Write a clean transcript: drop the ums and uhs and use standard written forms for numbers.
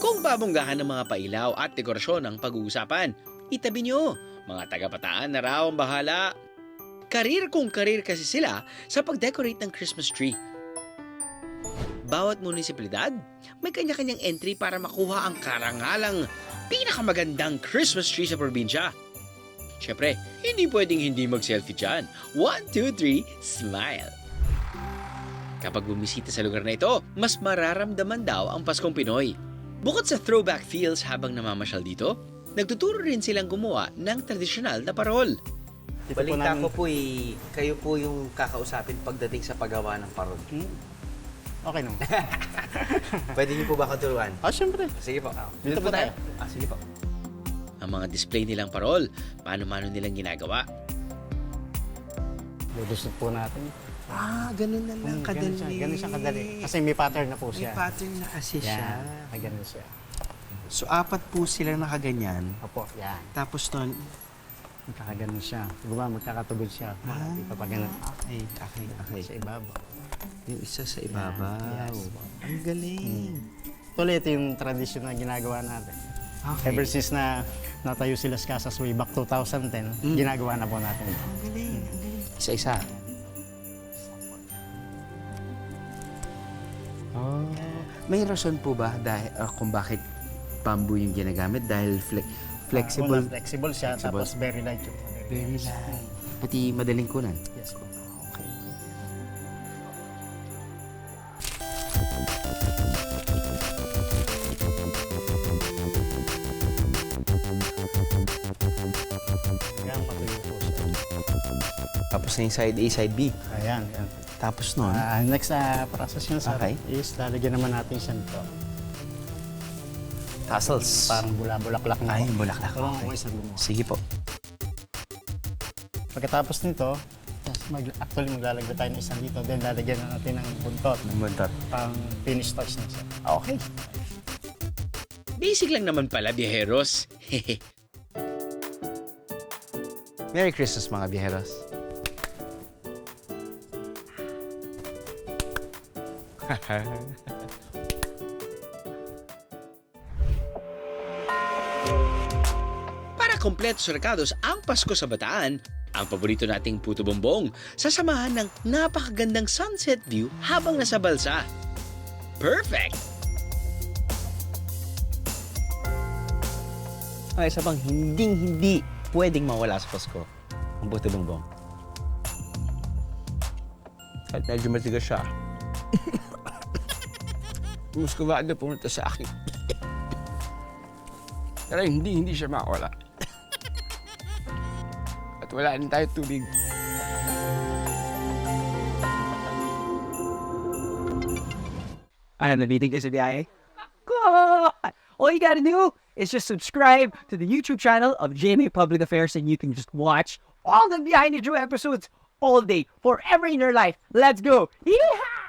Kung babonggahan ng mga pailaw at dekorasyon ang pag-uusapan, itabi nyo, mga taga-Bataan na raw ang bahala. Karir kung karir kasi sila sa pag-decorate ng Christmas tree. Bawat munisipalidad, may kanya-kanyang entry para makuha ang karangalang pinakamagandang Christmas tree sa probinsya. Siyempre, hindi pwedeng hindi mag-selfie dyan. 1, 2, 3, smile! Kapag bumisita sa lugar na ito, mas mararamdaman daw ang Paskong Pinoy. Bukod sa throwback feels habang namamasyal dito, nagtuturo rin silang gumawa ng tradisyonal na parol. Balita ko po kayo po yung kakausapin pagdating sa paggawa ng parol. Okay naman. Pwede niyo po ba katuruan? Siyempre. Sige po. Dito po tayo. Sige po. Ang mga display nilang parol, paano-mano nilang ginagawa. Lulusot po natin. Ganun na lang kadali. Ganun siya kadali. Kasi may pattern na po May siya. pattern na kasi siya. Ganun siya. So, 4 po sila nakaganyan. Opo, yan. Tapos nun, Magkakaganon siya. Magkakatugod siya. Ipapaganon. okay. Sa ibabaw. Yung isa sa ibabaw. Yes. Ang galing. Tuloy, ito yung tradisyon na ginagawa natin. Okay. Ever since na natayo sila sa Casas way back 2010, ginagawa na po natin. Ang galing. Isa-isa. May rason po ba dahil kung bakit bamboo yung ginagamit? Dahil flexible? Flexible siya, Flexible. tapos very light yung Very light. Pati madaling kunan? Yes po. Okay. Yan, patuyo po siya. Tapos na yung side A, side B. Ayan, yan. Tapos nun, Next process nyo, sir, Okay. is lalagyan naman natin siya nito. tassels. Parang bulaklak na. Ay, bulaklak. Ito lang Okay. ako isang gumawa. Sige po. Pagkatapos nito, actually maglalagay tayo ng isang dito, then lalagyan na natin ng buntot. Buntot. Pang finish touch na siya. Okay. Basic lang naman pala, biyeheros. Merry Christmas mga biyeros. Para kompleto sa recados ang Pasko sa Bataan, ang paborito nating puto bombong, sasamahan ng napakagandang sunset view habang nasa balsa. Perfect! Okay, isa bang hindi pwedeng mawala sa Pasko ang puto bongbong. Kahit medyo matigas siya. Muscovado pumunta sa akin. Pero hindi siya makawala. At wala rin tayo tubig. I am the meeting is a biyahe. God! All you gotta do is just subscribe to the YouTube channel of JMA Public Affairs and you can just watch all the Behind the Drew episodes all day, forever in your life. Let's go! Yeehaw!